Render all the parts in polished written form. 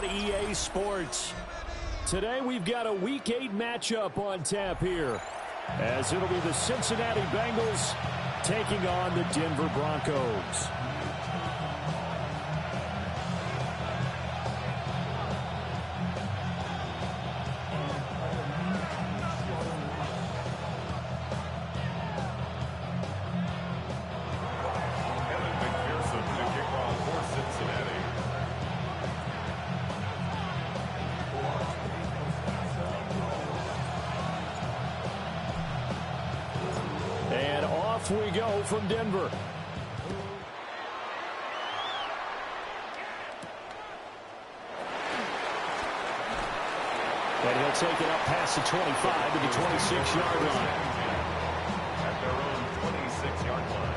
EA Sports. Today we've got a Week 8 matchup on tap here, as it'll be the Cincinnati Bengals taking on the Denver Broncos. We go from Denver. And he'll take it up past the 25 to the 26-yard line. At their own 26-yard line.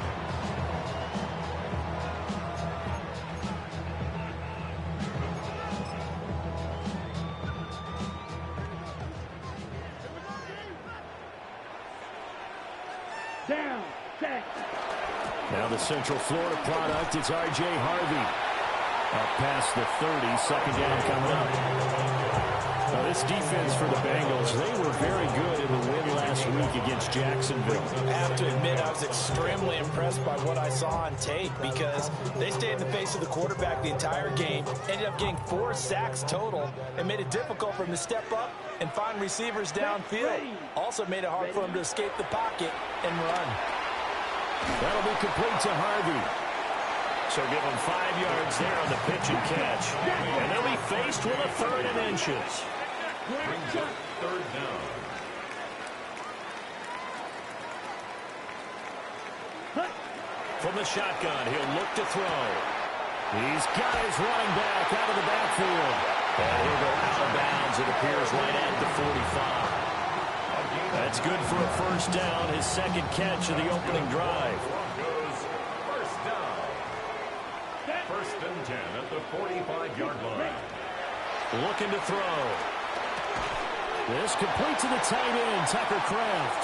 Down. Now the Central Florida product, it's R.J. Harvey. Up past the 30, second down coming up. Now this defense for the Bengals, they were very good in the win last week against Jacksonville. I have to admit, I was extremely impressed by what I saw on tape because they stayed in the face of the quarterback the entire game, ended up getting 4 sacks total, and made it difficult for him to step up and find receivers downfield. Also made it hard for him to escape the pocket and run. That'll be complete to Harvey. So give him 5 yards there on the pitch and catch. And they'll be faced with a 3rd and inches. Brings up 3rd down. From the shotgun, he'll look to throw. He's got his running back out of the backfield. And he'll go out of bounds, it appears, right at the 45. That's good for a first down, his second catch of the opening drive. Broncos, first down. First and 10 at the 45-yard line. Looking to throw. This complete to the tight end, Tucker Kraft.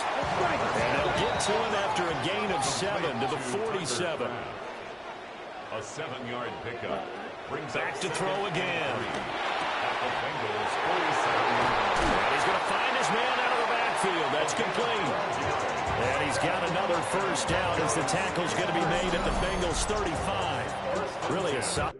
And they'll get to him after a gain of 7 to the 47. A 7-yard pickup. Brings back to throw again. At the Bengals, 47. And he's going to find his man out of the backfield. That's complete. And he's got another first down as the tackle's going to be made at the Bengals 35. Really a solid.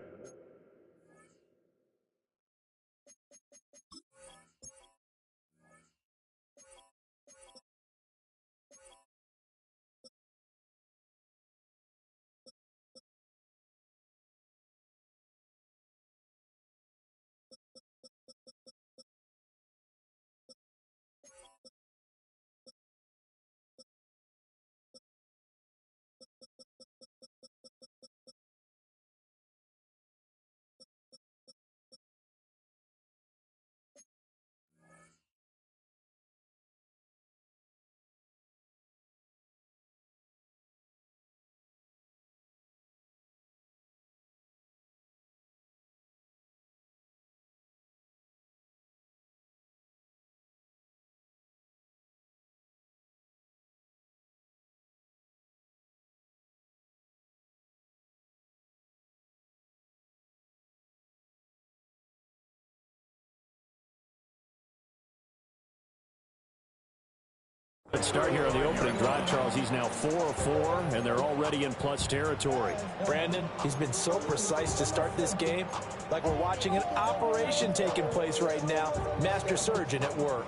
Let's start here on the opening drive, Charles. He's now 4 of 4, and they're already in plus territory. Brandon, he's been so precise to start this game, like we're watching an operation taking place right now. Master surgeon at work.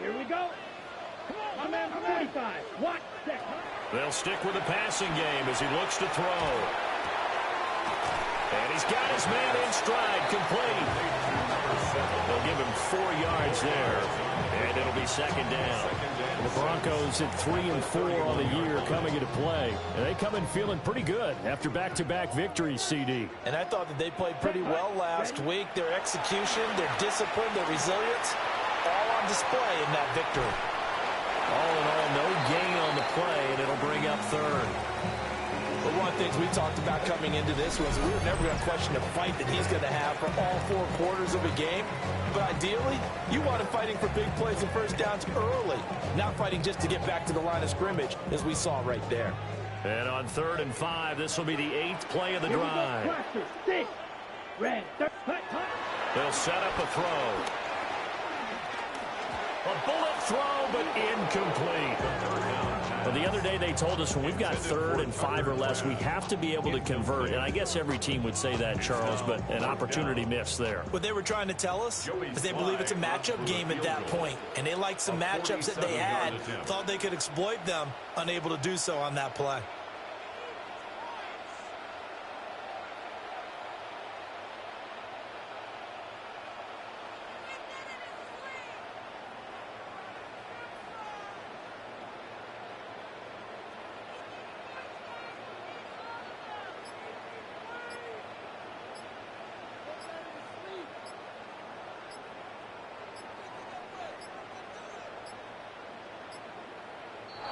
Here we go. My man 45. Watch that. They'll stick with the passing game as he looks to throw. And he's got his man in stride, complete. They'll give him 4 yards there, and it'll be second down. The Broncos at 3 and 4 on the year coming into play. And they come in feeling pretty good after back-to-back victories, CD. And I thought that they played pretty well last week. Their execution, their discipline, their resilience, all on display in that victory. All in all, no gain on the things we talked about coming into this was we were never going to question the fight that he's going to have for all 4 quarters of a game. But ideally, you want him fighting for big plays and first downs early, not fighting just to get back to the line of scrimmage, as we saw right there. And on 3rd and 5, this will be the 8th play of the drive. They'll set up a throw. A bullet throw, but incomplete. Well, the other day they told us when we've got 3rd and 5 or less, we have to be able to convert. And I guess every team would say that, Charles, but an opportunity missed there. What they were trying to tell us is they believe it's a matchup game at that point. And they liked some matchups that they had, thought they could exploit them, unable to do so on that play.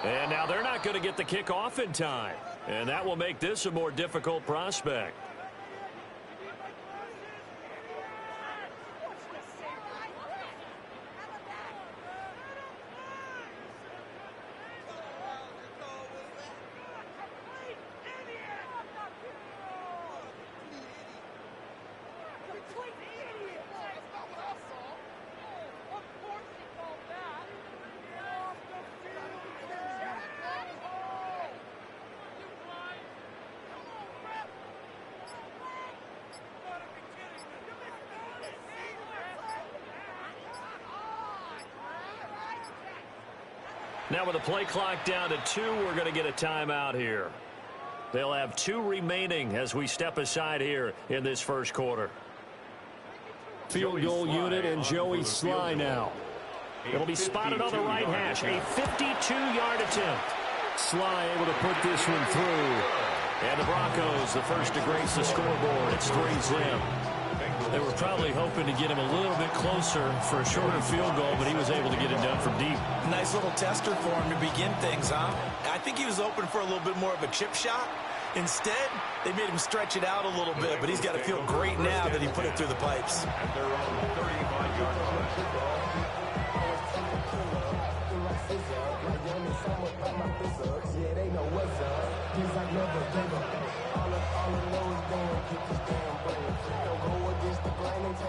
And now they're not going to get the kickoff in time. And that will make this a more difficult prospect. Now with the play clock down to 2, we're going to get a timeout here. They'll have 2 remaining as we step aside here in this first quarter. Field goal unit and Joey Sly now. It'll be spotted on the right hash. A 52-yard attempt. Sly able to put this one through. And the Broncos, the first to grace the scoreboard. It's 3-zip. They were probably hoping to get him a little bit closer for a shorter field goal, but he was able to get it done from deep. Nice little tester for him to begin things, huh? I think he was open for a little bit more of a chip shot. Instead, they made him stretch it out a little bit, but he's got to feel great now that he put it through the pipes. And they're on the 35-yard line.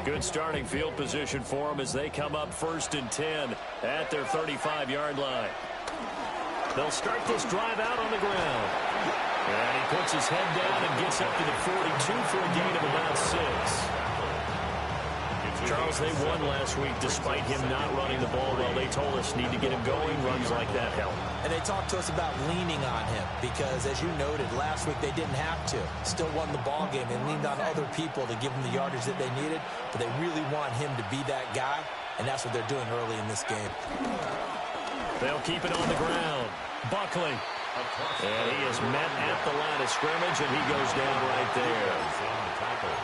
Good starting field position for them as they come up 1st and 10 at their 35-yard line. They'll start this drive out on the ground. And he puts his head down and gets up to the 42 for a gain of about 6. Charles, they won last week despite him not running the ball well. They told us need to get him going. Runs like that help. And they talked to us about leaning on him because, as you noted, last week they didn't have to. Still won the ball game. They leaned on other people to give them the yardage that they needed, but they really want him to be that guy, and that's what they're doing early in this game. They'll keep it on the ground. Buckley. And he is met at the line of scrimmage, and he goes down right there.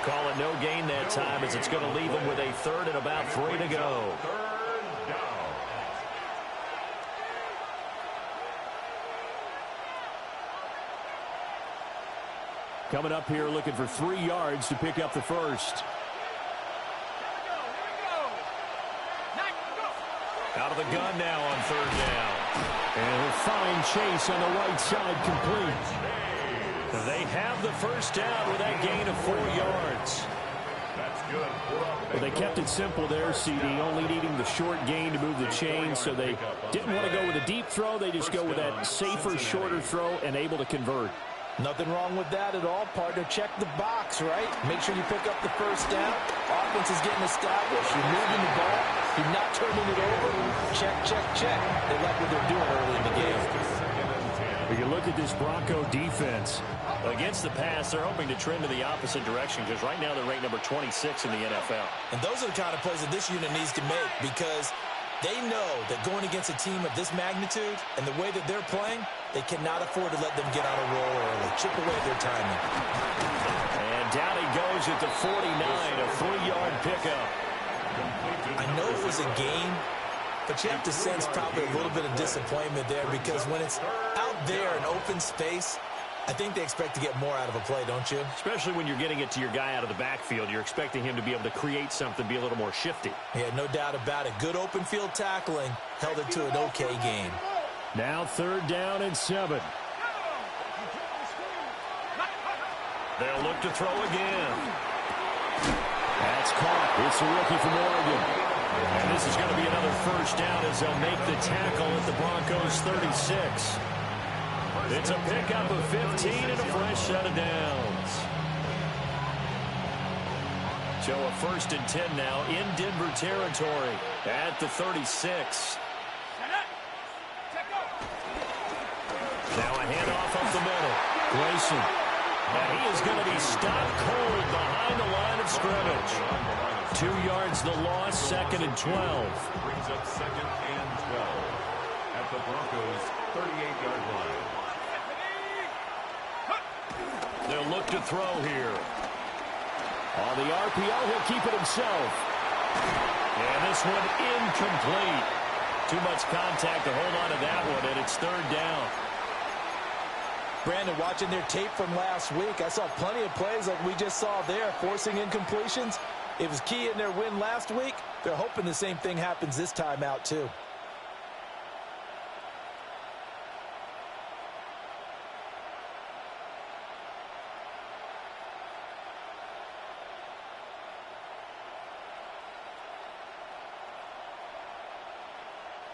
Call it no gain that time as it's going to leave him with a 3rd and about 3 to go. Coming up here looking for 3 yards to pick up the first. Out of the gun now on 3rd down. And a fine chase on the right side complete. They have the first down with that gain of 4 yards. That's good. Well, they kept it simple there, CD, only needing the short gain to move the chain, so they didn't want to go with a deep throw. They just go with that safer, shorter throw and able to convert. Nothing wrong with that at all, partner. Check the box, right? Make sure you pick up the first down. Offense is getting established. You're moving the ball. You're not turning it over. Check, check, check. They like what they're doing early in the game. When you look at this Bronco defense, against the pass, they're hoping to trend in the opposite direction because right now they're ranked number 26 in the NFL. And those are the kind of plays that this unit needs to make because they know that going against a team of this magnitude and the way that they're playing, they cannot afford to let them get on a roll early. Chip away their timing. And down he goes at the 49, a 3-yard pickup. I know it was a gain, but you have to sense probably a little bit of disappointment there because when it's out there in open space, I think they expect to get more out of a play, don't you? Especially when you're getting it to your guy out of the backfield. You're expecting him to be able to create something, be a little more shifty. Yeah, no doubt about it. Good open field tackling held it to an okay game. Now 3rd down and 7. They'll look to throw again. That's caught. It's a rookie from Oregon. And this is going to be another 1st down as they'll make the tackle at the Broncos 36. It's a pickup of 15 and a fresh set of downs. So a 1st and 10 now in Denver territory at the 36. Now a handoff up the middle. Grayson. And he is going to be stopped cold behind the line of scrimmage. 2 yards the loss, 2nd and 12. Brings up 2nd and 12 at the Broncos' 38-yard line. They'll look to throw here. On the RPO, he'll keep it himself. And this one incomplete. Too much contact to hold on to that one, and it's 3rd down. Brandon, watching their tape from last week, I saw plenty of plays like we just saw there, forcing incompletions. It was key in their win last week. They're hoping the same thing happens this time out, too.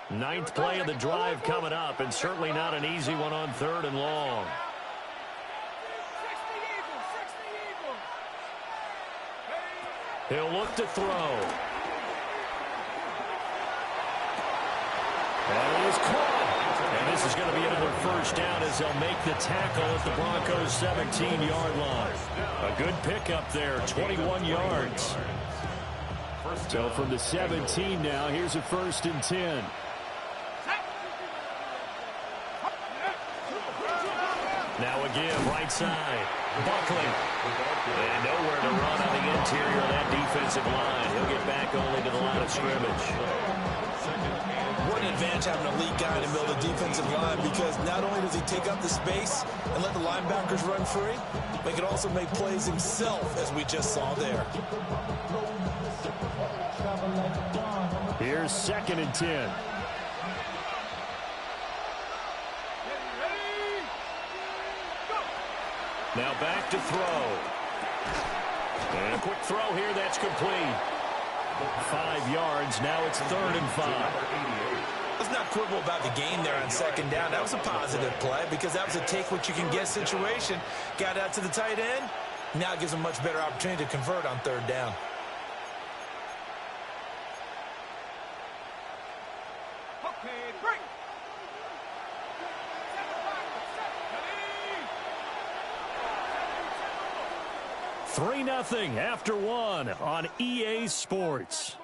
Ninth play of the drive coming up, and certainly not an easy one on 3rd and long. He'll look to throw. And it is caught. And this is going to be another 1st down as they'll make the tackle at the Broncos' 17-yard line. A good pickup there, 21 yards. So from the 17 now, here's a 1st and 10. Now again, right side. Buckley. And nowhere to run on the interior of that defensive line. He'll get back only to the line of scrimmage. What an advantage having an elite guy in the middle of the defensive line, because not only does he take up the space and let the linebackers run free, but he can also make plays himself, as we just saw there. Here's 2nd and 10. Now back to throw. And a quick throw here, that's complete. 5 yards, now it's 3rd and 5. Let's not quibble about the gain there on 2nd down. That was a positive play because that was a take-what-you-can-get situation. Got out to the tight end. Now it gives them much better opportunity to convert on 3rd down. Okay, break. 3-0 after 1 on EA Sports.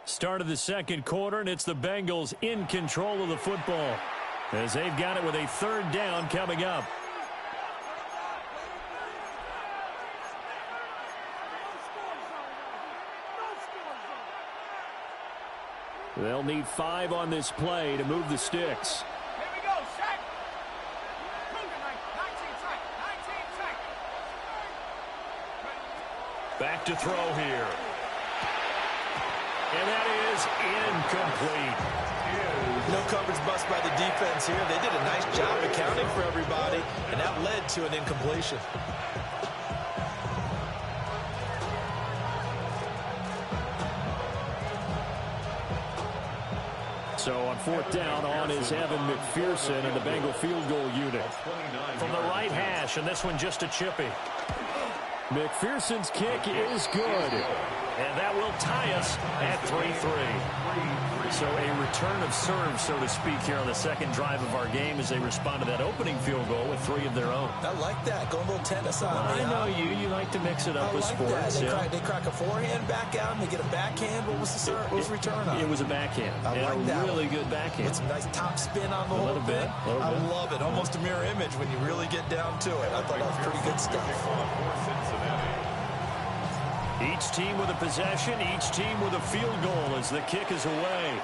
Start of the 2nd quarter, and it's the Bengals in control of the football as they've got it with a 3rd down coming up. They'll need 5 on this play to move the sticks. Here we go, set. 19 seconds. Back to throw here. And that is incomplete. No coverage bust by the defense here. They did a nice job accounting for everybody, and that led to an incompletion. So on 4th down, on is Evan McPherson and the Bengal field goal unit. From the right hash, and this one just a chippy. McPherson's kick is good. And that will tie us at 3-3. So a return of serve, so to speak, here on the 2nd drive of our game as they respond to that opening field goal with 3 of their own. I like that. Going a little tennis on me. I know you. You like to mix it up with sports. They crack a forehand back out, and they get a backhand. What was the return on? It was a backhand. I like that. Really good backhand. With some nice top spin on the whole thing. I love it. Almost a mirror image when you really get down to it. I thought that was pretty good stuff. Each team with a possession, each team with a field goal as the kick is away.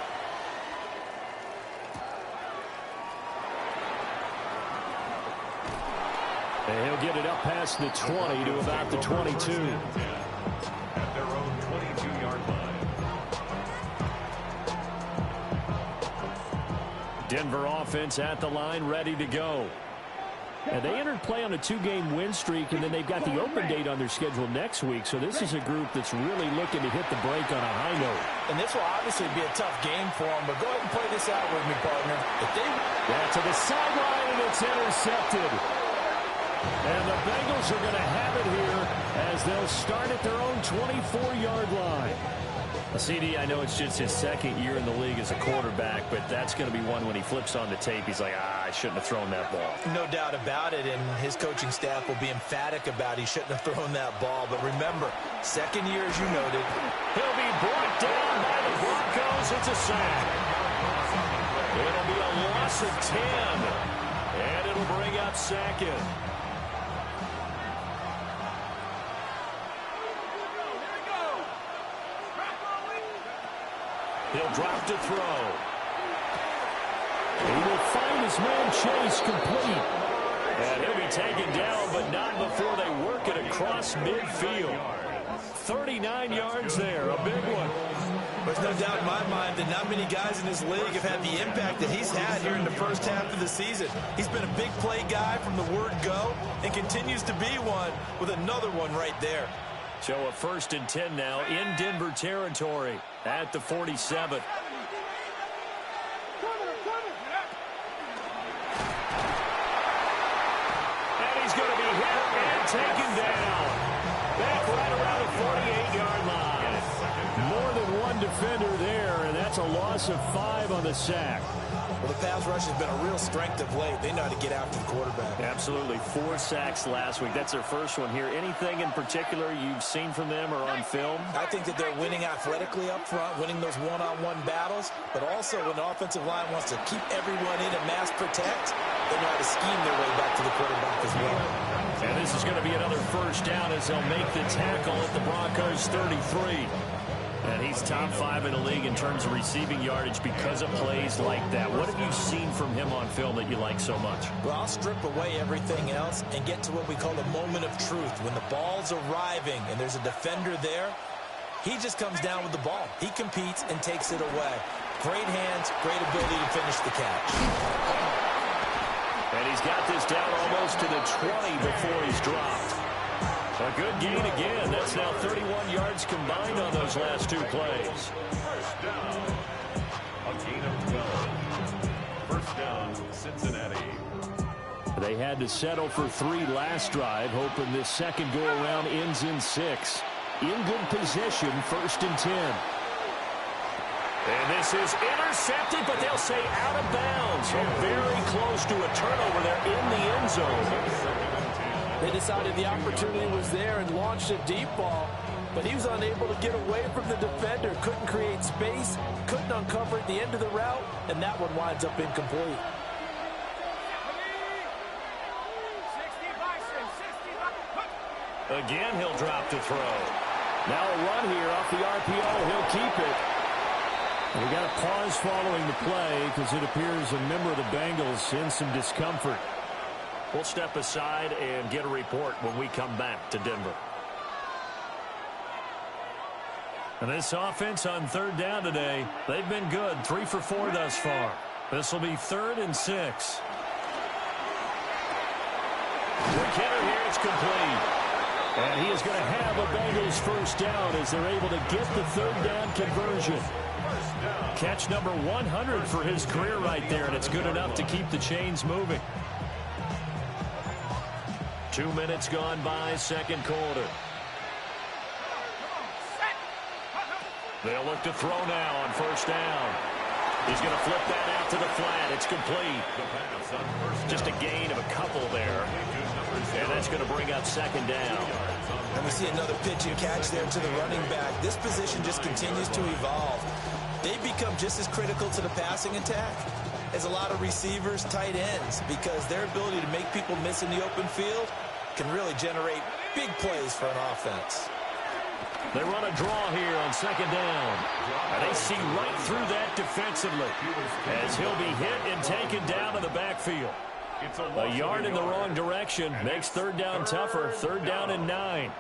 And he'll get it up past the 20 to about the 22. At their own 22-yard line. Denver offense at the line, ready to go. And they entered play on a 2-game win streak, and then they've got the open date on their schedule next week. So this is a group that's really looking to hit the break on a high note. And this will obviously be a tough game for them, but go ahead and play this out with me, partner. If they... Yeah, to the sideline, and it's intercepted. And the Bengals are going to have it here as they'll start at their own 24-yard line. CD, I know it's just his second year in the league as a quarterback, but that's going to be one when he flips on the tape, he's like, I shouldn't have thrown that ball. No doubt about it, and his coaching staff will be emphatic about he shouldn't have thrown that ball. But remember, second year, as you noted. He'll be brought down by the Broncos. It's a sack. It'll be a loss of 10, and it'll bring up second. He'll drop to throw. He will find his man Chase complete. And he'll be taken down, but not before they work it across midfield. 39 yards there, a big one. There's no doubt in my mind that not many guys in this league have had the impact that he's had here in the first half of the season. He's been a big play guy from the word go and continues to be one with another one right there. So a 1st and 10 now in Denver territory at the 47. And he's going to be hit and taken down. Back right around the 48-yard line. More than one defender there, and that's a loss of 5 on the sack. Well, the pass rush has been a real strength of late. They know how to get after the quarterback. Absolutely. 4 sacks last week. That's their first one here. Anything in particular you've seen from them or on film? I think that they're winning athletically up front, winning those one-on-one battles, but also when the offensive line wants to keep everyone in and mass protect, they know how to scheme their way back to the quarterback as well. And this is going to be another first down as they'll make the tackle at the Broncos' 33. And he's top 5 in the league in terms of receiving yardage because of plays like that. What have you seen from him on film that you like so much? Well, I'll strip away everything else and get to what we call the moment of truth. When the ball's arriving and there's a defender there, he just comes down with the ball. He competes and takes it away. Great hands, great ability to finish the catch. And he's got this down almost to the 20 before he's dropped. A good gain again. That's now 31 yards combined on those last 2 plays. First down. A gain of 12. First down, Cincinnati. They had to settle for 3 last drive, hoping this second go-around ends in 6. In good position, 1st and 10. And this is intercepted, but they'll say out of bounds. So very close to a turnover there in the end zone. They decided the opportunity was there and launched a deep ball, but he was unable to get away from the defender, couldn't create space, couldn't uncover at the end of the route, and that one winds up incomplete. Again, he'll drop to throw. Now a run here off the RPO. He'll keep it. And we got a pause following the play because it appears a member of the Bengals in some discomfort. We'll step aside and get a report when we come back to Denver. And this offense on 3rd down today, they've been good. 3 for 4 thus far. This will be 3rd and 6. McKinnon here, it's complete. And he is going to have a Bengals first down as they're able to get the 3rd down conversion. Catch number 100 for his career right there, and it's good enough to keep the chains moving. 2 minutes gone by, second quarter. They'll look to throw now on first down. He's going to flip that out to the flat. It's complete. Just a gain of a couple there. And that's going to bring up second down. And we see another pitch and catch there to the running back. This position just continues to evolve. They become just as critical to the passing attack as a lot of receivers, tight ends, because their ability to make people miss in the open field can really generate big plays for an offense. They run a draw here on second down. And they see right through that defensively as he'll be hit and taken down to the backfield. It's a A yard in the wrong direction makes third down tougher. Third down and 9.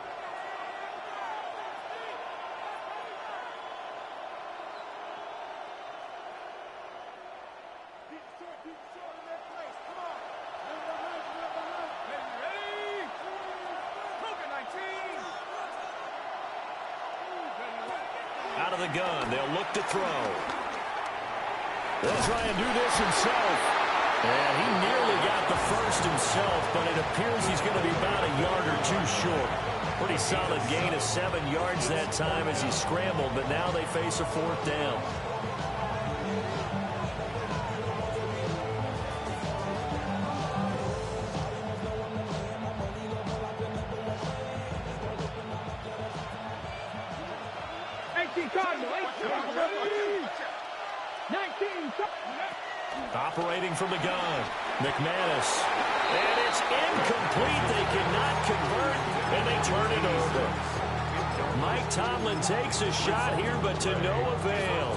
Out of the gun, they'll look to throw. They'll try and do this himself. And he nearly got the first himself, but it appears he's going to be about a yard or two short. Pretty solid gain of 7 yards that time as he scrambled, but now they face a fourth down. Operating from the gun, McManus. And it's incomplete. They cannot convert, and they turn it over. Mike Tomlin takes a shot here, but to no avail.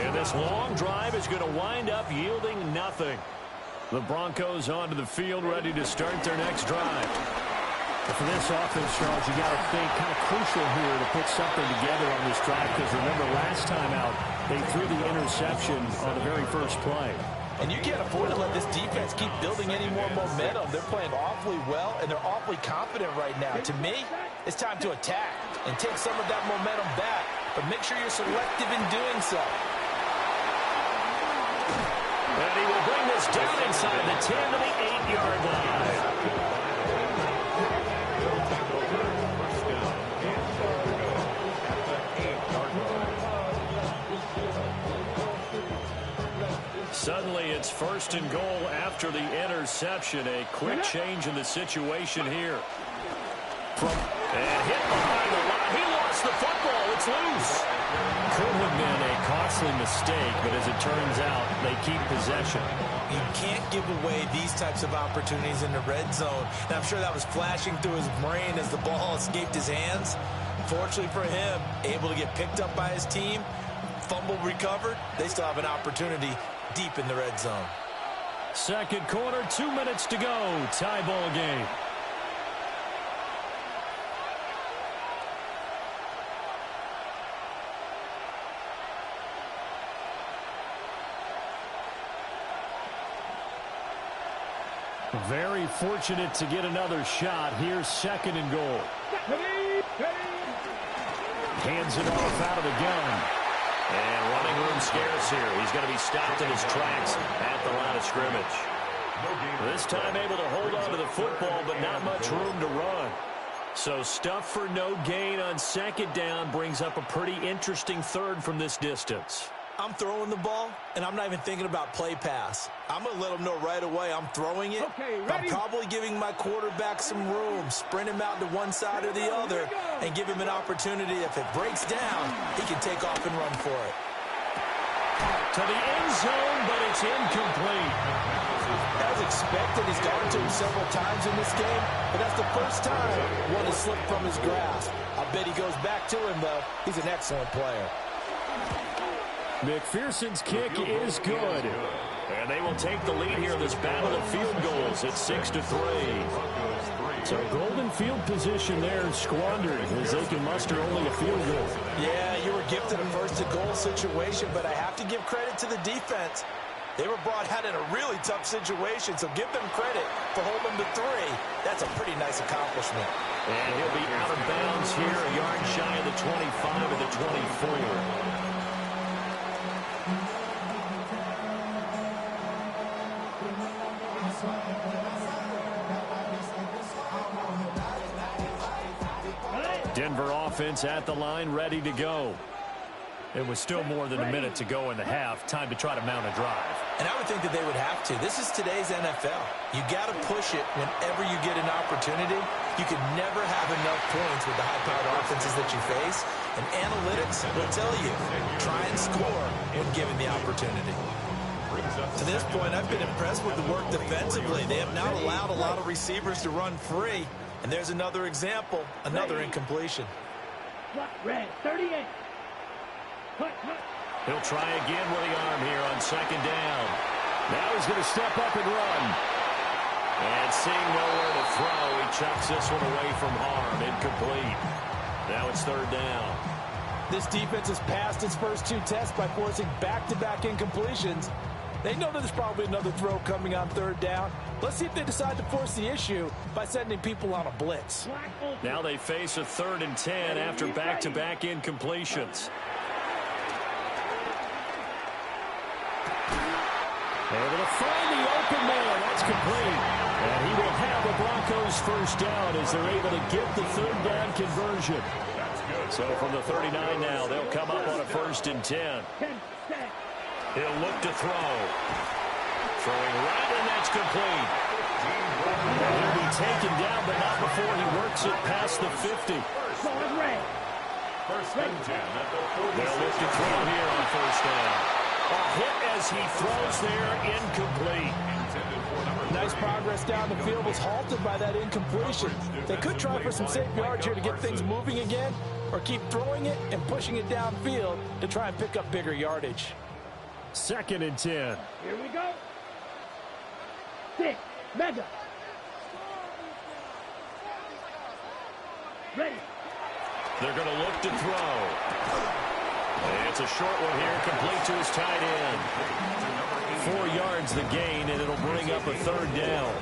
And this long drive is going to wind up yielding nothing. The Broncos onto the field, ready to start their next drive. For this offense, Charles, you got to think kind of crucial here to put something together on this drive, because remember last time out they threw the interception on the very first play. And you can't afford to let this defense keep building any more momentum. They're playing awfully well, and they're awfully confident right now. To me, it's time to attack and take some of that momentum back, but make sure you're selective in doing so. And he will bring this down inside the 10 to the 8-yard line. Suddenly it's first and goal after the interception. A quick change in the situation here. And hit behind the line. He lost the football. It's loose. Could have been a costly mistake, but as it turns out, they keep possession. You can't give away these types of opportunities in the red zone. And I'm sure that was flashing through his brain as the ball escaped his hands. Fortunately for him, able to get picked up by his team, fumble recovered. They still have an opportunity deep in the red zone. Second quarter, 2 minutes to go. Tie ball game. Very fortunate to get another shot. Here's second and goal. Hands it off out of the gun. And running room scarce here. He's going to be stopped in his tracks at the line of scrimmage. This time able to hold on to the football, but not much room to run. So stuff for no gain on second down brings up a pretty interesting third from this distance. I'm throwing the ball, and I'm not even thinking about play pass. I'm going to let them know right away I'm throwing it. I'm probably giving my quarterback some room, sprint him out to one side or the other, and give him an opportunity. If it breaks down, he can take off and run for it. To the end zone, but it's incomplete. As expected, he's gone to him several times in this game, but that's the first time one has slipped from his grasp. I bet he goes back to him, though. He's an excellent player. McPherson's kick is good. And they will take the lead here in this battle of field goals at 6-3. So golden field position there squandered as they can muster only a field goal. Yeah, you were gifted a first-to-goal situation, but I have to give credit to the defense. They were brought out in a really tough situation, so give them credit for holding them to 3. That's a pretty nice accomplishment. And he'll be out of bounds here, a yard shy of the 25 or the 24. Denver offense at the line, ready to go. It was still more than a minute to go in the half. Time to try to mount a drive. And I would think that they would have to. This is today's NFL. You got to push it whenever you get an opportunity. You can never have enough points with the high-powered offenses that you face. And analytics will tell you, try and score when given the opportunity. To this point, I've been impressed with the work defensively. They have not allowed a lot of receivers to run free. And there's another example, another incompletion. Red, 38. He'll try again with the arm here on second down. Now he's going to step up and run. And seeing nowhere to throw, he chucks this one away from harm. Incomplete. Now it's third down. This defense has passed its first two tests by forcing back-to-back incompletions. They know there's probably another throw coming on third down. Let's see if they decide to force the issue by sending people on a blitz. Now they face a 3rd and 10 after back-to-back incompletions. Able to find the open man. That's complete. And he will have the Broncos first down as they're able to get the 3rd down conversion. So from the 39 now, they'll come up on a 1st and 10. He'll look to throw. Throwing right, and that's complete. And he'll be taken down, but not before he works it past the 50. First and 10 at the 46. They'll look to throw here on first down. A hit as he throws there, incomplete. Nice progress down the field was halted by that incompletion. They could try for some safe yards here to get things moving again, or keep throwing it and pushing it downfield to try and pick up bigger yardage. 2nd and 10. Here we go. 6. Mega. Ready. They're going to look to throw. And it's a short one here, complete to his tight end. 4 yards the gain, and it'll bring up a 3rd down.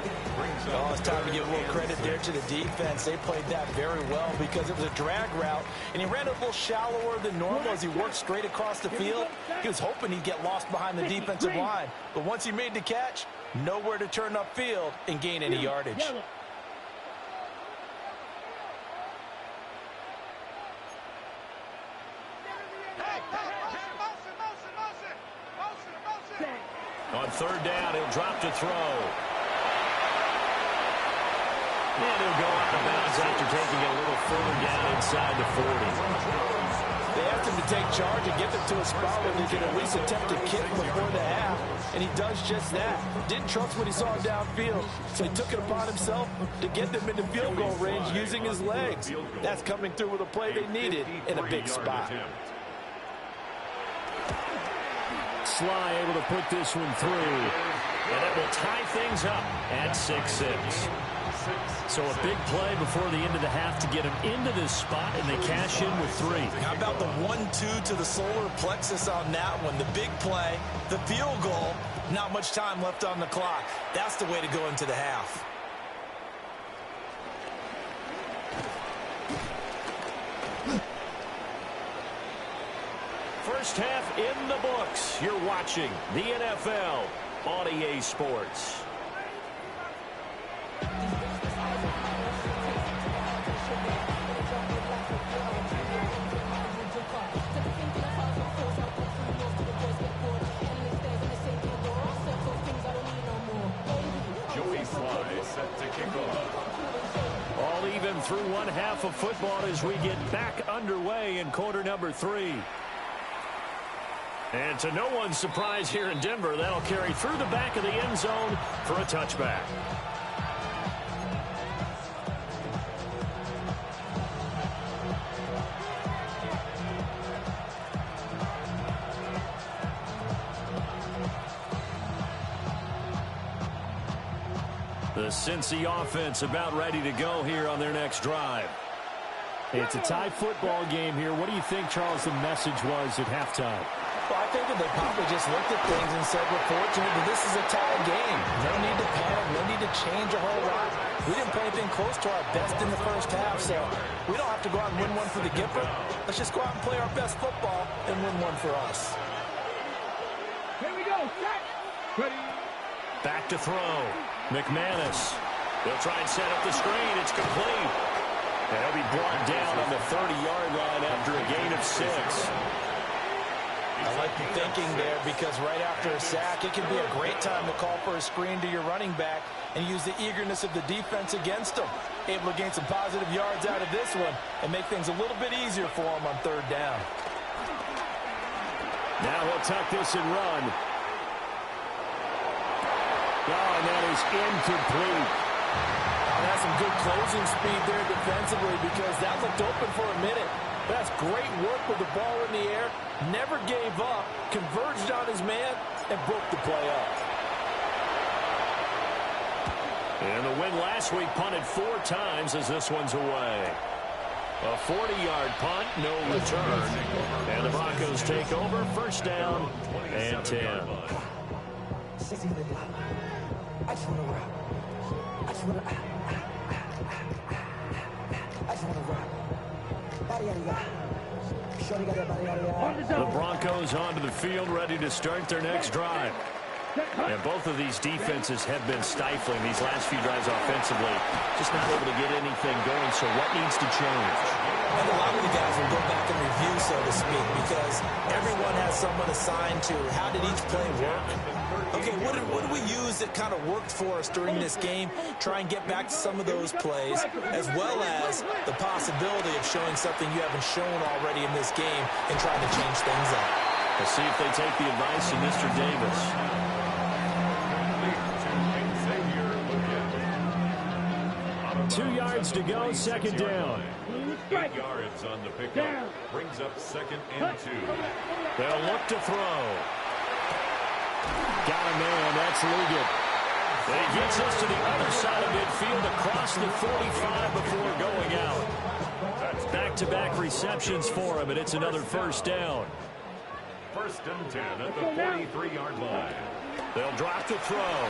Oh, it's time to give a little credit there to the defense. They played that very well because it was a drag route, and he ran a little shallower than normal as he worked straight across the field. He was hoping he'd get lost behind the defensive line, but once he made the catch, nowhere to turn upfield and gain any yardage. On 3rd down, he'll drop to throw. And he'll go out of bounds after taking it a little further down inside the 40. They asked him to take charge and get them to a spot where they could at least attempt to kick before the half, and he does just that. Didn't trust what he saw downfield, so he took it upon himself to get them into field goal range using his legs. That's coming through with a play they needed in a big spot. Sly able to put this one through. And it will tie things up at 6-6. So a big play before the end of the half to get him into this spot, and they cash in with 3. How about the 1-2 to the solar plexus on that one? The big play, the field goal, not much time left on the clock. That's the way to go into the half. First half in the books. You're watching the NFL on EA Sports. Set to kick off. All even through one half of football as we get back underway in quarter number 3. And to no one's surprise here in Denver, that'll carry through the back of the end zone for a touchback. The Cincy offense about ready to go here on their next drive. It's a tie football game here. What do you think, Charles, the message was at halftime? Well, I think that they probably just looked at things and said, we're fortunate that this is a tie game. No need to panic, no need to change a whole lot. We didn't play anything close to our best in the first half, so we don't have to go out and win one for the Gipper. Let's just go out and play our best football and win one for us. Here we go. Set. Ready. Back to throw. McManus. They'll try and set up the screen. It's complete. And he'll be brought down on the 30-yard line after a gain of 6. I like the thinking there because right after a sack, it can be a great time to call for a screen to your running back and use the eagerness of the defense against them. Able to gain some positive yards out of this one and make things a little bit easier for them on 3rd down. Now he'll tuck this and run. Oh, and that is incomplete. That's some good closing speed there defensively because that looked open for a minute. That's great work with the ball in the air. Never gave up, converged on his man, and broke the play up. And the win last week punted 4 times as this one's away. A 40-yard punt, no return. And the Broncos take over, first down and 10. I just want to rock. I just want to rock. The Broncos onto the field, ready to start their next drive. And both of these defenses have been stifling these last few drives offensively. Just not able to get anything going, so what needs to change? And a lot of the guys will go back and review, so to speak, because everyone has someone assigned to how did each play work. Okay, what did we use that kind of worked for us during this game? Try and get back to some of those plays, as well as the possibility of showing something you haven't shown already in this game and trying to change things up. Let's see if they take the advice of Mr. Davis. 2 yards to go, second down. 8 yards on the pickup. Brings up second and 2. They'll look to throw. Got a man, that's Liggett. He gets us to the other side of midfield across the 45 before going out. Back-to-back receptions for him, and it's another first down. First and 10 at the 43-yard line. They'll drop the throw.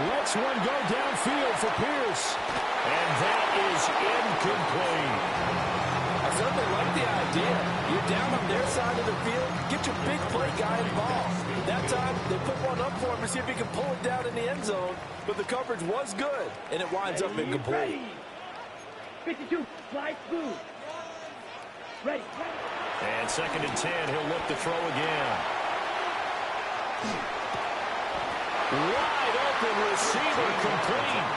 Lets one go downfield for Pierce. And that is incomplete. I certainly like the idea. You're down on their side of the field. Get your big play guy involved. That time, they put one up for him to see if he can pull it down in the end zone. But the coverage was good, and it winds up incomplete. 52, slide through. Ready. And second and 10, he'll look to throw again. Wide open receiver, complete.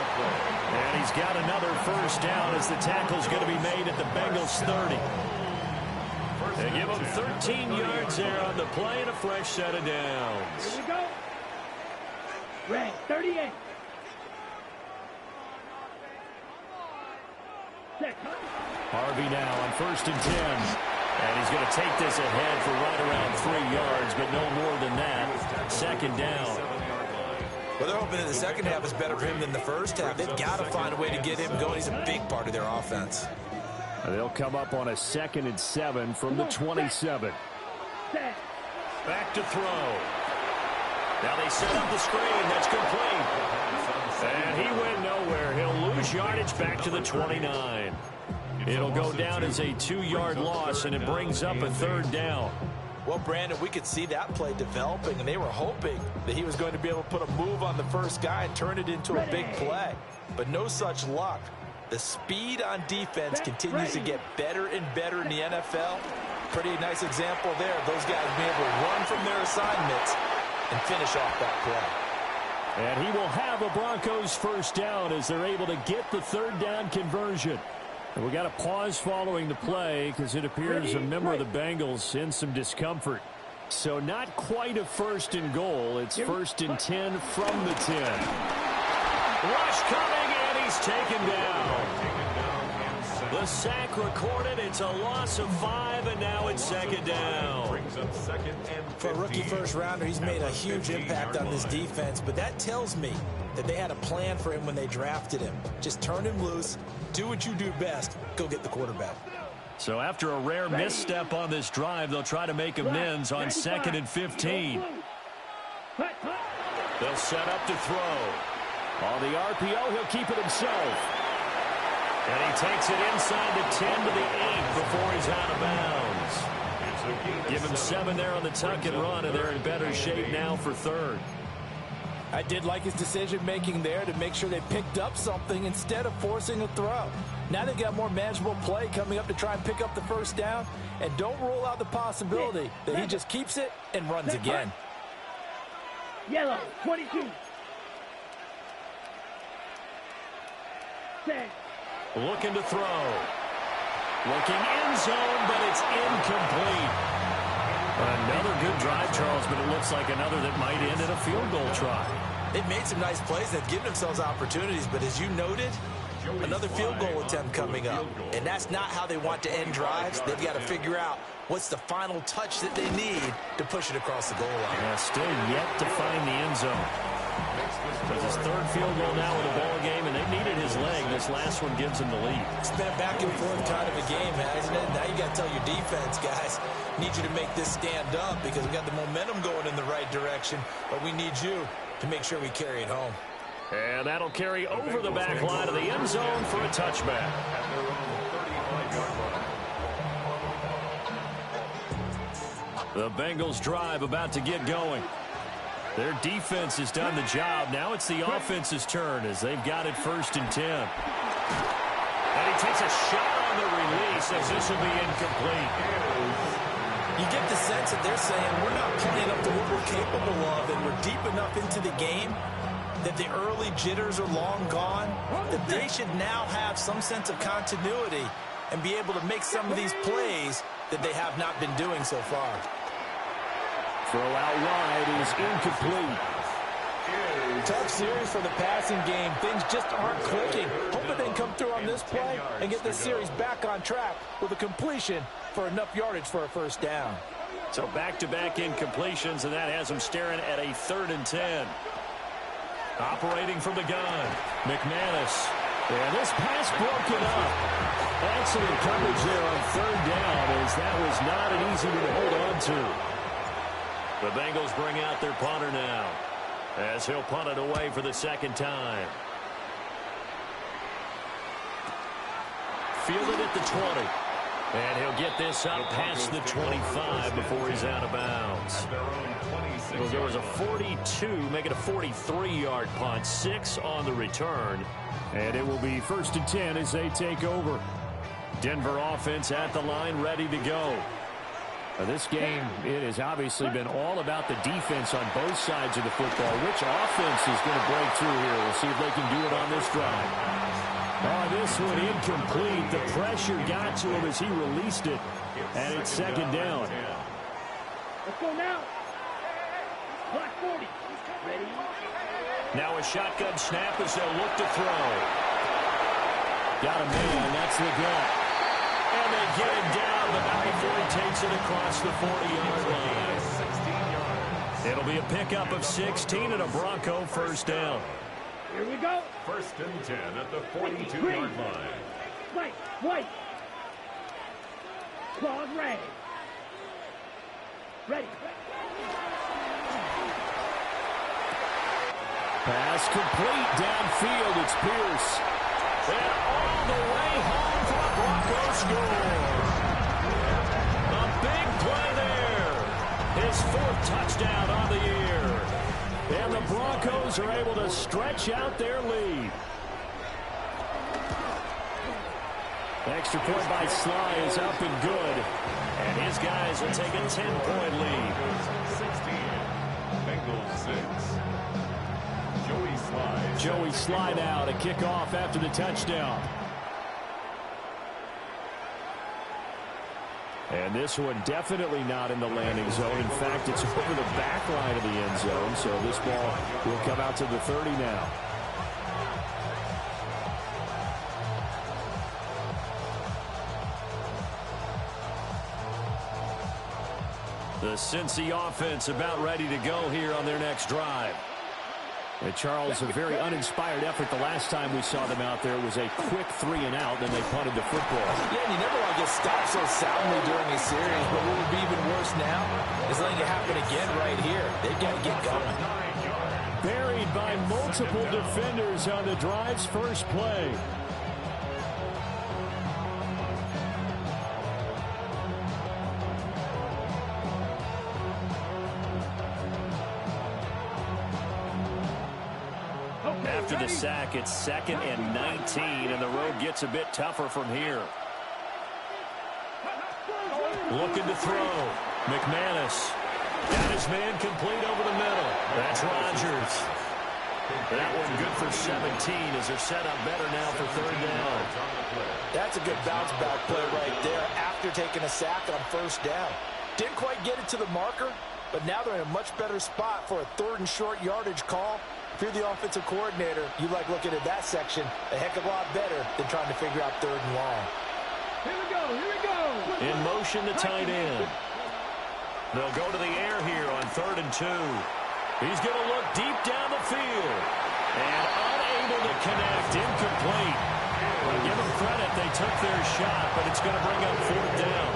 And he's got another first down as the tackle's going to be made at the Bengals 30. They give him 13 yards there on the play and a fresh set of downs. Here we go. Red, 38. Harvey now on first and 10. And he's going to take this ahead for right around 3 yards, but no more than that. Second down. Well, they're hoping that the second half is better for him than the first half. They've got to find a way to get him going. He's a big part of their offense. They'll come up on a 2nd and 7 from the 27. Back to throw. Now they set up the screen. That's complete. And he went nowhere. He'll lose yardage back to the 29. It'll go down as a 2-yard loss, and it brings up a third down. Well, Brandon, we could see that play developing, and they were hoping that he was going to be able to put a move on the first guy and turn it into a big play. But no such luck. The speed on defense continues to get better and better in the NFL. Pretty nice example there. Those guys being able to run from their assignments and finish off that play. And he will have a Broncos first down as they're able to get the third down conversion. And we got a pause following the play because it appears a member of the Bengals in some discomfort. So not quite a first and goal. It's first and 10 from the 10. Rush coming, and he's taken down. The sack recorded. It's a loss of 5, and now it's second down. For a rookie first-rounder, he's made a huge impact on this defense, but that tells me that they had a plan for him when they drafted him. Just turn him loose, do what you do best, go get the quarterback. So after a rare misstep on this drive, they'll try to make amends on 2nd and 15. They'll set up to throw. On the RPO, he'll keep it himself. And he takes it inside the 10 to the 8 before he's out of bounds. Give him 7 there on the tuck and run, and they're in better shape now for third. I did like his decision-making there to make sure they picked up something instead of forcing a throw. Now they've got more manageable play coming up to try and pick up the first down, and don't rule out the possibility that he just keeps it and runs again. Yellow, 22. Set. Looking to throw. Looking end zone, but it's incomplete. Another good drive, Charles, but it looks like another that might end in a field goal try. They've made some nice plays. They've given themselves opportunities, but as you noted, another field goal attempt coming up. And that's not how they want to end drives. They've got to figure out what's the final touch that they need to push it across the goal line. Yeah, still yet to find the end zone. With his third field goal now in the ball game, and they needed his leg. This last one gives him the lead. It's been a back and forth kind of a game, hasn't it? Now you got to tell your defense, guys, need you to make this stand up because we got the momentum going in the right direction, but we need you to make sure we carry it home. And that'll carry over the back line of the end zone for a touchback. At their own 35-yard line. The Bengals drive about to get going. Their defense has done the job. Now it's the offense's turn as they've got it 1st and 10. And he takes a shot on the release as this will be incomplete. You get the sense that they're saying we're not playing up to what we're capable of, and we're deep enough into the game that the early jitters are long gone, that they should now have some sense of continuity and be able to make some of these plays that they have not been doing so far. Throw out wide is incomplete. Tough series for the passing game. Things just aren't clicking. Hoping they can come through on this play and get this series back on track with a completion for enough yardage for a 1st down. So back-to-back incompletions, and that has them staring at a 3rd and 10. Operating from the gun, McManus. And this pass broken up. Excellent coverage there on 3rd down, as that was not an easy one to hold on to. The Bengals bring out their punter now, as he'll punt it away for the 2nd time. Fielded at the 20. And he'll get this up past the 25 before he's out of bounds. Well, there was a 42, make it a 43-yard punt, 6 on the return. And it will be 1st and 10 as they take over. Denver offense at the line, ready to go. This game, it has obviously been all about the defense on both sides of the football. Which offense is going to break through here? We'll see if they can do it on this drive. Oh, this one incomplete. The pressure got to him as he released it. And it's 2nd down. Let's go now. Block 40. Ready? Now a shotgun snap as they'll look to throw. Got a man. That's the gut. And they get him down, but not before he takes it across the 40-yard line. It'll be a pickup of 16 and a Bronco 1st down. Here we go. 1st and 10 at the 42-yard line. White, white. Claws ready. Ready. Pass complete downfield. It's Pierce. And all the way home for a Bronco score. A big play there. His 4th touchdown on the year. And the Broncos are able to stretch out their lead. Extra point by Sly is up and good. And his guys will take a 10-point lead. 16, Bengals 6. Joey Sly now to kick off after the touchdown. And this one definitely not in the landing zone. In fact, it's over the back line of the end zone. So this ball will come out to the 30 now. The Cincy offense about ready to go here on their next drive. And Charles, a very uninspired effort the last time we saw them out there. It was a quick 3 and out, then they punted the football. Yeah, and you never want to get stopped so soundly during a series, but what would be even worse now is letting it happen again right here. They've got to get going. Buried by multiple defenders on the drive's first play. After the sack, it's 2nd and 19, and the road gets a bit tougher from here. Looking to throw. McManus. Got his man complete over the middle. That's Rodgers. That one good for 17 as they're set up better now for 3rd down. That's a good bounce back play right there after taking a sack on 1st down. Didn't quite get it to the marker, but now they're in a much better spot for a 3rd and short yardage call. If you're the offensive coordinator, you like looking at that section a heck of a lot better than trying to figure out 3rd and long. Here we go, here we go. In motion, the tight end. They'll go to the air here on 3rd and 2. He's going to look deep down the field. credit, they took their shot, but it's going to bring up fourth down.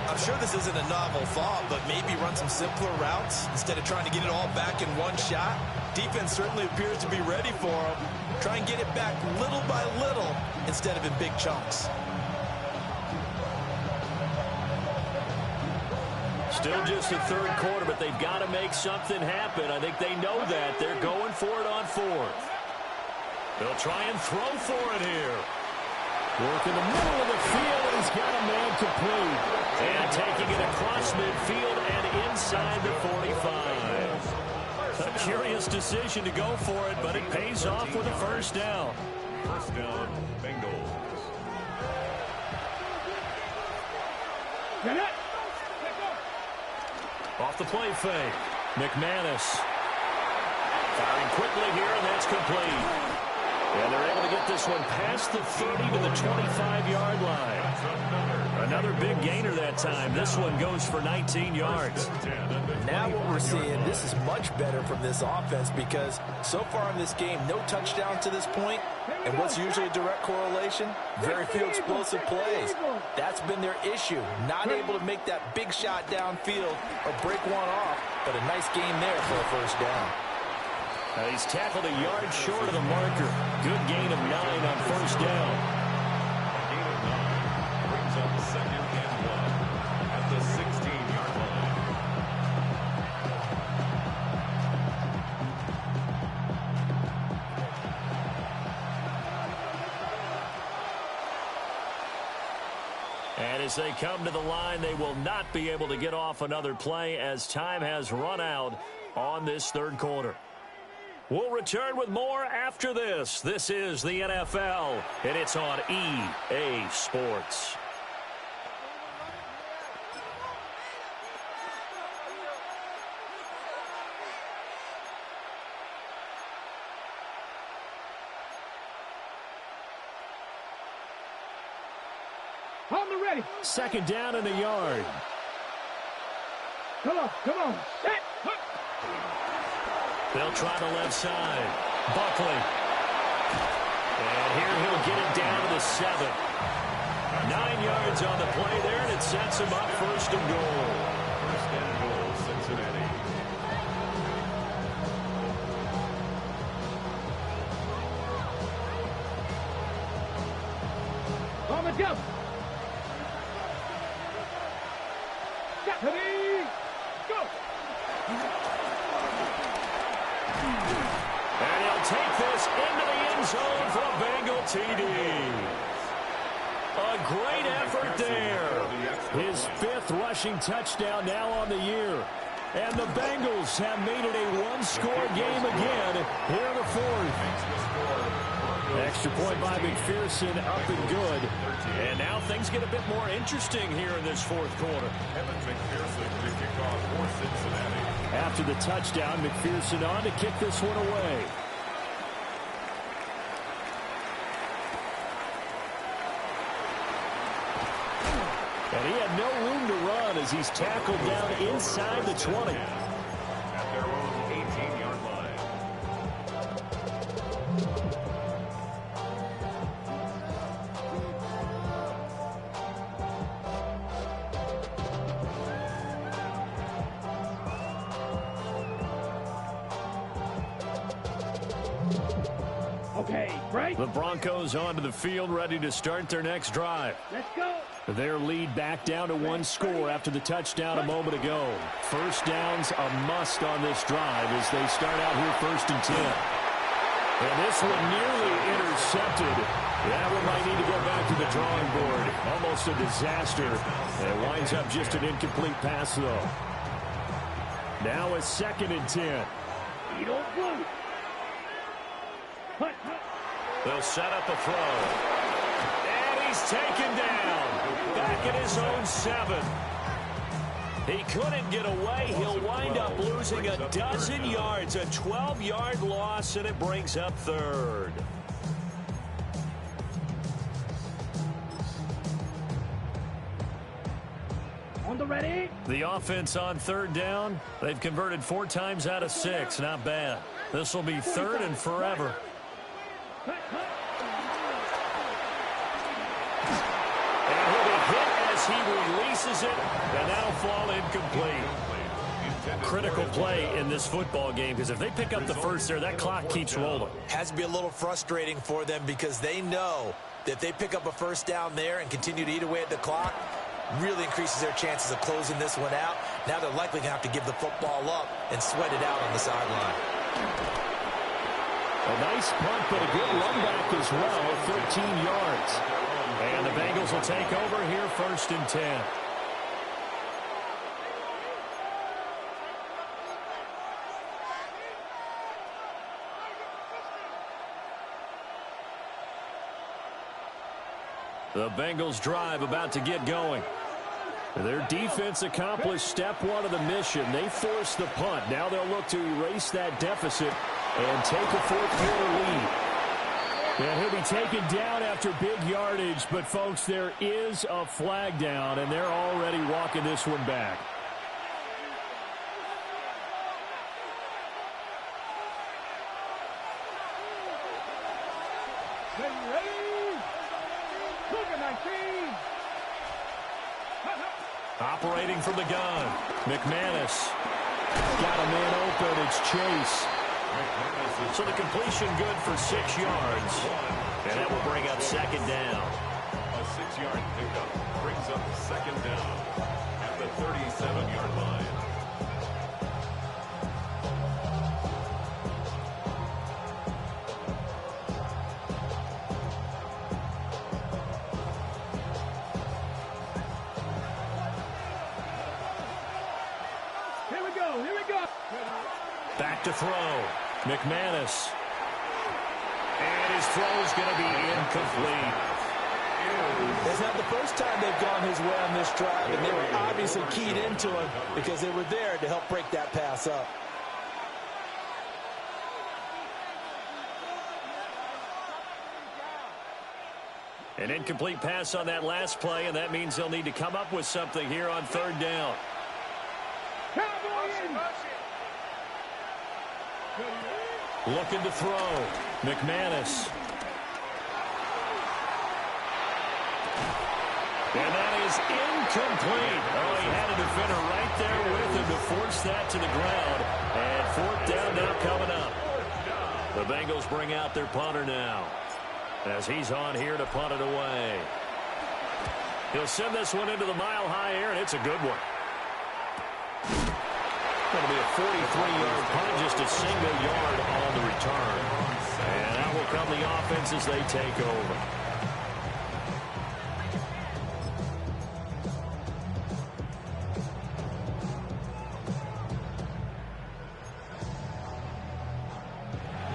I'm sure this isn't a novel thought, but maybe run some simpler routes instead of trying to get it all back in one shot. Defense certainly appears to be ready for them. Try and get it back little by little instead of in big chunks. Still just the third quarter, but they've got to make something happen. I think they know that. They're going for it on fourth. They'll try and throw for it here. Work in the middle of the field, and he's got a man complete. And taking it across midfield and inside the 45. A curious decision to go for it, but it pays off with a first down. First down, Bengals. Off the play fake. McManus. Firing quickly here, and that's complete. And they're able to get this one past the 30 to the 25-yard line. Another big gainer that time. This one goes for 19 yards. Now what we're seeing, this is much better from this offense because so far in this game, no touchdown to this point. And what's usually a direct correlation? Very few explosive plays. That's been their issue. Not able to make that big shot downfield or break one off, but a nice game there for a first down. He's tackled a yard short of the marker. Good gain of 9 on first down. Gain of 9 brings up second and 1 at the 16-yard line. And as they come to the line, they will not be able to get off another play as time has run out on this third quarter. We'll return with more after this. This is the NFL, and it's on EA Sports. On the ready. Second down in the yard. Come on, set. They'll try the left side. Buckley. And here he'll get it down to the 7. 9 yards on the play there, and it sets him up first and goal. First and goal, Cincinnati. On the jump. Ready, go. And he'll take this into the end zone for a Bengal TD. A great effort there. His 5th rushing touchdown now on the year. And the Bengals have made it a one-score game again here in the 4th. Extra point by McPherson, up and good. And now things get a bit more interesting here in this 4th quarter. Evan McPherson to kick off for Cincinnati. After the touchdown, McPherson on to kick this one away. And he had no room to run as he's tackled down inside the 20. At their own 18-yard line. Okay, right. The Broncos onto the field, ready to start their next drive. Let's go. Their lead back down to 1 score after the touchdown a moment ago. First down's a must on this drive as they start out here 1st and 10. And this one nearly intercepted. That one might need to go back to the drawing board. Almost a disaster. And it winds up just an incomplete pass, though. Now a 2nd and 10. You don't move. They'll set up a throw. And he's taken down. Back at his own 7. He couldn't get away. He'll wind up losing a dozen yards. A 12-yard loss, and it brings up 3rd. On the ready. The offense on 3rd down. They've converted 4 times out of 6. Not bad. This will be 3rd and forever. as he releases it, and that'll fall incomplete. Critical play in this football game, because if they pick up the first there, that clock keeps rolling. Has to be a little frustrating for them because they know that if they pick up a first down there and continue to eat away at the clock, really increases their chances of closing this one out. Now they're likely going to have to give the football up and sweat it out on the sideline. A nice punt, but a good run back as well, 13 yards. And the Bengals will take over here, 1st and 10. The Bengals drive about to get going. Their defense accomplished step one of the mission. They forced the punt. Now they'll look to erase that deficit and take a fourth-quarter lead. And he'll be taken down after big yardage. But, folks, there is a flag down, and they're already walking this one back. Operating from the gun, McManus. Got a man open, it's Chase. So the completion good for 6 yards. And that will bring up 2nd down. A 6-yard pickup brings up 2nd down at the 37-yard line. Back to throw. McManus. And his throw is going to be incomplete. It's not the first time they've gone his way on this drive, and they were obviously keyed into him because they were there to help break that pass up. An incomplete pass on that last play, and that means they'll need to come up with something here on 3rd down. Looking to throw. McManus. And that is incomplete. Oh, he had a defender right there with him to force that to the ground. And 4th down now coming up. The Bengals bring out their punter now, as he's on here to punt it away. He'll send this one into the mile-high air, and it's a good one. Going to be a 43-yard punt, just a single yard on the return. And out will come the offense as they take over.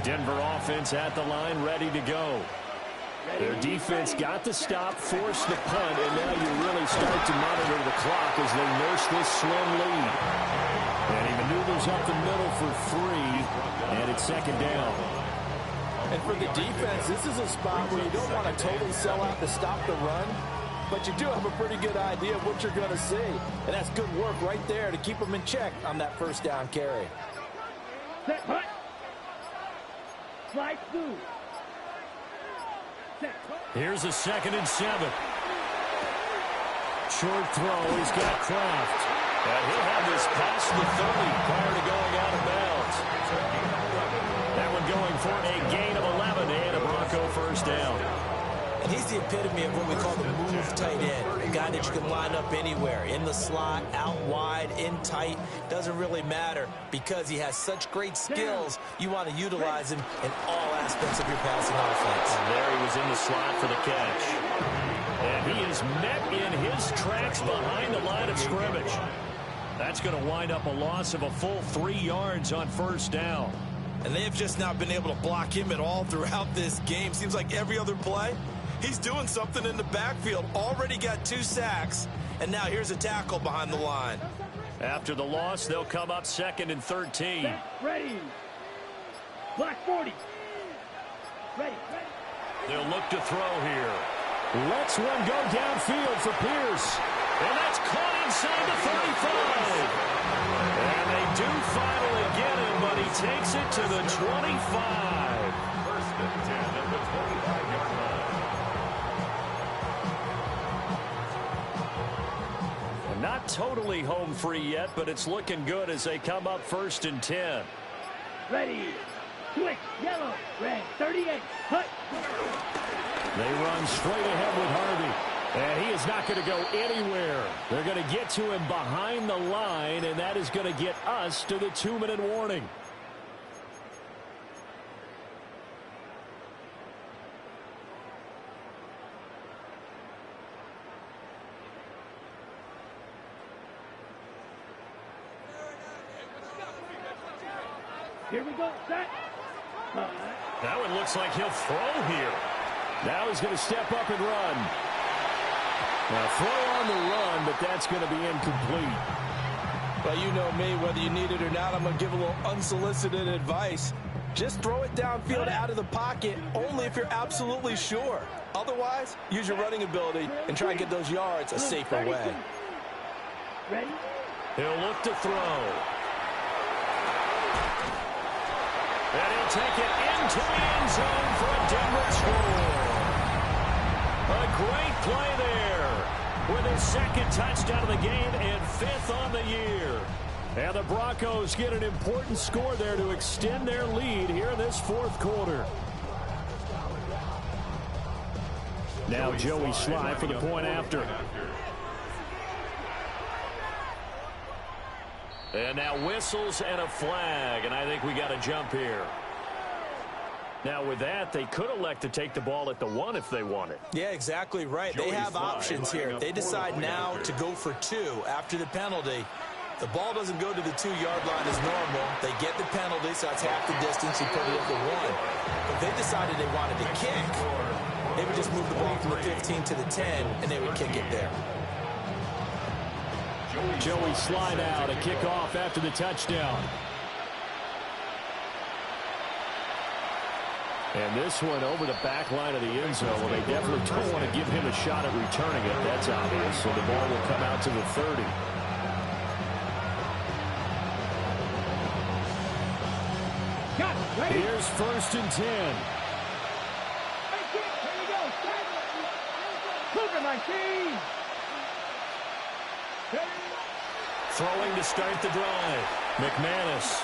Denver offense at the line, ready to go. Their defense got the stop, forced the punt, and now you really start to monitor the clock as they nurse this slim lead. And he maneuvers up the middle for 3, and it's 2nd down. And for the defense, this is a spot where you don't want to totally sell out to stop the run, but you do have a pretty good idea of what you're going to see. And that's good work right there to keep them in check on that 1st down carry. Set, punt. Slide through. Here's a 2nd and 7. Short throw. He's got Kraft. And he'll have this past the 30 prior to going out of bounds. That one going for a gain of 11 and a Bronco 1st down. And he's the epitome of what we call the move tight end. A guy that you can line up anywhere. In the slot, out wide, in tight. Doesn't really matter because he has such great skills. You want to utilize him in all aspects of your passing offense. And there he was in the slot for the catch. And he is met in his tracks behind the line of scrimmage. That's going to wind up a loss of a full 3 yards on 1st down. And they have just not been able to block him at all throughout this game. Seems like every other play, he's doing something in the backfield. Already got 2 sacks, and now here's a tackle behind the line. After the loss, they'll come up 2nd and 13. Ready. Black 40. Ready. They'll look to throw here. Lets one go downfield for Pierce. And that's caught inside the 35. And they do finally get him, but he takes it to the 25. 1st and 10 at the 25-yard line. totally home free yet, but it's looking good as they come up 1st and 10. Ready. Switch. Yellow. Red. 38. Hut. They run straight ahead with Harvey. And he is not going to go anywhere. They're going to get to him behind the line, and that is going to get us to the 2-minute warning. Here we go. Set. That one looks like he'll throw here. Now he's going to step up and run. Now throw on the run, but that's going to be incomplete. Well, you know me, whether you need it or not, I'm going to give a little unsolicited advice. Just throw it downfield out of the pocket, only if you're absolutely sure. Otherwise, use your running ability and try and get those yards a safer way. Ready? He'll look to throw. And he'll take it into the end zone for a Denver score. A great play there with his 2nd touchdown of the game and 5th on the year. And the Broncos get an important score there to extend their lead here in this 4th quarter. Now Joey Sly for the point after. And now whistles and a flag, and I think we got a jump here. Now with that, they could elect to take the ball at the 1 if they wanted. Yeah, exactly right. They have options here. If they decide now to go for 2 after the penalty, the ball doesn't go to the 2-yard line as normal. They get the penalty, so that's half the distance. You put it at the 1. If they decided they wanted to kick, they would just move the ball from the 15 to the 10, and they would kick it there. Joey Sly now to kick off after the touchdown. And this one over the back line of the end zone. Well, they definitely don't want to give him a shot at returning it. That's obvious. So the ball will come out to the 30. Got it. Ready? Here's 1st and 10. Hey, kid, here we go. Cougar machine. Throwing to start the drive. McManus.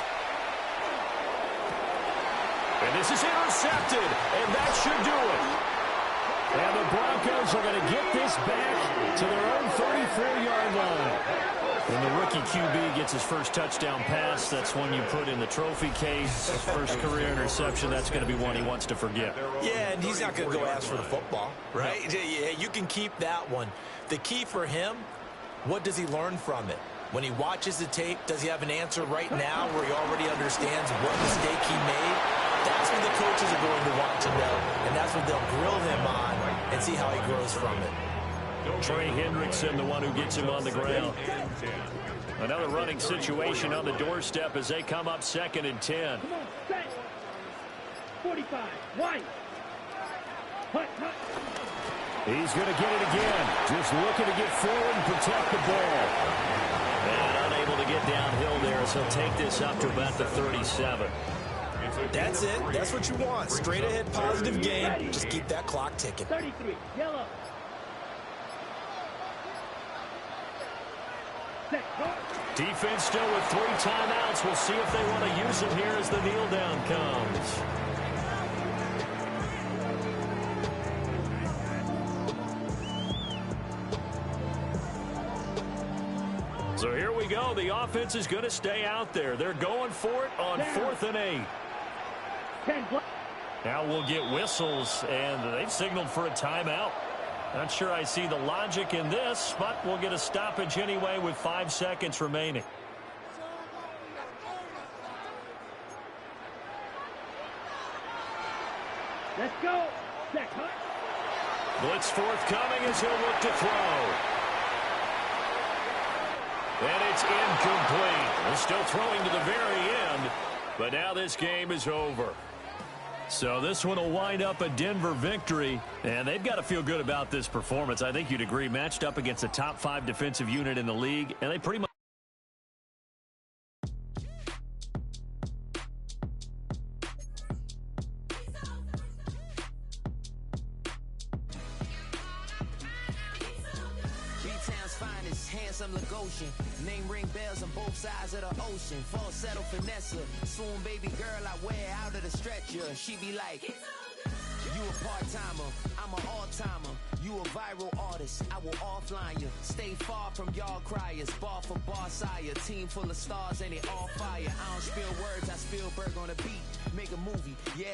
And this is intercepted, and that should do it. And the Broncos are going to get this back to their own 34-yard line. When the rookie QB gets his first touchdown pass, that's one you put in the trophy case. First career interception, that's going to be one he wants to forget. Yeah, and he's not going to go ask for the football, right? Yeah, you can keep that one. The key for him, what does he learn from it? When he watches the tape, does he have an answer right now where he already understands what mistake he made? That's what the coaches are going to want to know, and that's what they'll grill him on and see how he grows from it. Trey Hendrickson, the one who gets him on the ground. Another running situation on the doorstep as they come up 2nd and 10. Come on, set. 45. White. Hut, hut. He's going to get it again. Just looking to get forward and protect the ball. And unable to get downhill there, so he'll take this up to about the 37. That's it. That's what you want. Straight ahead positive game. Just keep that clock ticking. 33. Yellow. Set. Go. Defense still with 3 timeouts. We'll see if they want to use them here as the kneel down comes. So here we go. The offense is going to stay out there. They're going for it on 4th and 8. Now we'll get whistles, and they've signaled for a timeout. Not sure I see the logic in this, but we'll get a stoppage anyway with 5 seconds remaining. Let's go. Set. Hut. Blitz forthcoming as he'll look to throw. And it's incomplete. They're still throwing to the very end, but now this game is over. So this one will wind up a Denver victory, and they've got to feel good about this performance. I think you'd agree, matched up against a top 5 defensive unit in the league, and they pretty much... B-Town's finest, hands guess I'm Lagosian. Name ring bells on both sides of the ocean. Falsetto finesse. Soon baby girl I wear out of the stretcher. She be like, you a part-timer, I'm an all-timer. You a viral artist, I will offline you. Stay far from y'all criers. Bar for bar sire. Team full of stars and it all fire. I don't spill words, I spill Berg on the beat. Make a movie, yeah.